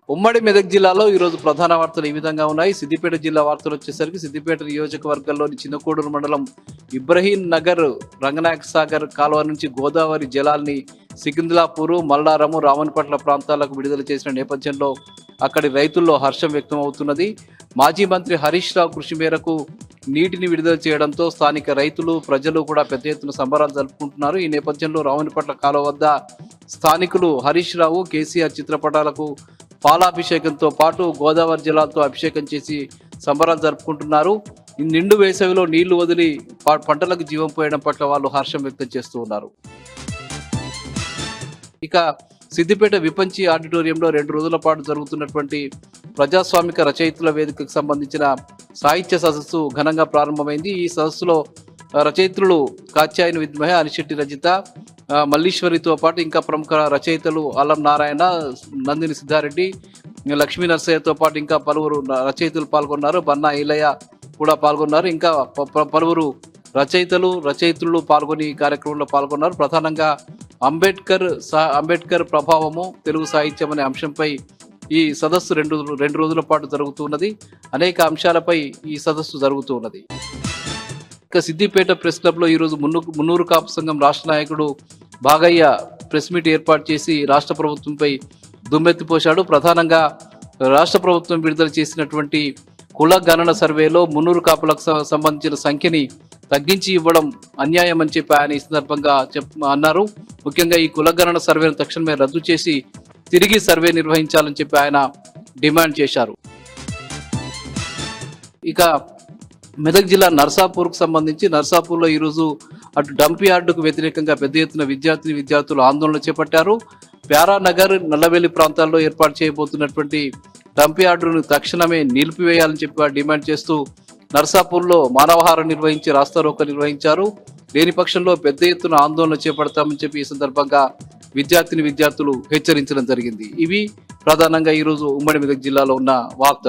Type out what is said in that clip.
ఉమ్మడి మెదక్ జిల్లాలో ఈరోజు ప్రధాన వార్తలు ఈ విధంగా ఉన్నాయి. సిద్దిపేట జిల్లా వార్తలు వచ్చేసరికి సిద్దిపేట నియోజకవర్గంలోని చిన్నకోడూరు మండలం ఇబ్రహీం నగర్ రంగనాయక సాగర్ కాలువ నుంచి గోదావరి జలాల్ని సికింద్లాపూర్, మల్లారము, రామన్పట్ల ప్రాంతాలకు విడుదల చేసిన నేపథ్యంలో అక్కడి రైతుల్లో హర్షం వ్యక్తం అవుతున్నది. మాజీ మంత్రి హరీష్ రావు కృషి మేరకు నీటిని విడుదల చేయడంతో స్థానిక రైతులు, ప్రజలు కూడా పెద్ద ఎత్తున సంబరాలు జరుపుకుంటున్నారు. ఈ నేపథ్యంలో రామన్పట్ల కాలువ వద్ద స్థానికులు హరీష్ రావు, కేసీఆర్ చిత్రపటాలకు పాలాభిషేకంతో పాటు గోదావరి జలాలతో అభిషేకం చేసి సంబరాలు జరుపుకుంటున్నారు. ఈ నిండు వేసవిలో నీళ్లు వదిలి పంటలకు జీవం పోయడం పట్ల వాళ్ళు హర్షం వ్యక్తం చేస్తూ ఉన్నారు. ఇక సిద్దిపేట విపంచి ఆడిటోరియంలో 2 రోజుల పాటు జరుగుతున్నటువంటి ప్రజాస్వామిక రచయితల వేదికకు సంబంధించిన సాహిత్య సదస్సు ఘనంగా ప్రారంభమైంది. ఈ సదస్సులో రచయిత్రులు కాత్యాయని విద్మహ, అనిశెట్టి రజిత, మల్లీశ్వరితో పాటు ఇంకా ప్రముఖ రచయితలు అల్లం నారాయణ, నందిని సిద్ధారెడ్డి, లక్ష్మీ నరసయ్యతో పాటు ఇంకా పలువురు రచయితలు పాల్గొన్నారు. బన్నా ఈలయ్య కూడా పాల్గొన్నారు. ఇంకా పలువురు రచయితలు పాల్గొని ఈ కార్యక్రమంలో పాల్గొన్నారు. ప్రధానంగా అంబేద్కర్ ప్రభావము తెలుగు సాహిత్యం అనే అంశంపై ఈ సదస్సు రెండు రోజుల పాటు జరుగుతున్నది. అనేక అంశాలపై ఈ సదస్సు జరుగుతూ ఉన్నది. ఇక సిద్దిపేట ప్రెస్ క్లబ్ లో ఈరోజు మున్నూరు కాపు సంఘం రాష్ట్ర నాయకుడు బాగయ్య ప్రెస్ మీట్ ఏర్పాటు చేసి రాష్ట్ర ప్రభుత్వంపై దుమ్మెత్తిపోశాడు. ప్రధానంగా రాష్ట్ర ప్రభుత్వం విడుదల చేసినటువంటి కుల గణన సర్వేలో మున్నూరు కాపులకు సంబంధించిన సంఖ్యని తగ్గించి ఇవ్వడం అన్యాయం అని చెప్పి ఆయన ఈ సందర్భంగా అన్నారు. ముఖ్యంగా ఈ కుల గణన సర్వేను తక్షణమే రద్దు చేసి తిరిగి సర్వే నిర్వహించాలని చెప్పి ఆయన డిమాండ్ చేశారు. ఇక మెదక్ జిల్లా నర్సాపూర్కు సంబంధించి నర్సాపూర్లో ఈరోజు అటు డంప్ యార్డుకు వ్యతిరేకంగా పెద్ద ఎత్తున విద్యార్థులు ఆందోళన చేపట్టారు. ప్యారానగర్, నల్లవెల్లి ప్రాంతాల్లో ఏర్పాటు చేయబోతున్నటువంటి డంప్ యార్డును తక్షణమే నిలిపివేయాలని చెప్పి డిమాండ్ చేస్తూ నర్సాపూర్లో మానవహారం నిర్వహించి రాస్తారోకో నిర్వహించారు. లేని పక్షంలో పెద్ద ఎత్తున ఆందోళన చేపడతామని చెప్పి ఈ సందర్భంగా విద్యార్థులు హెచ్చరించడం జరిగింది. ఇవి ప్రధానంగా ఈరోజు ఉమ్మడి మెదక్ జిల్లాలో ఉన్న వార్తలు.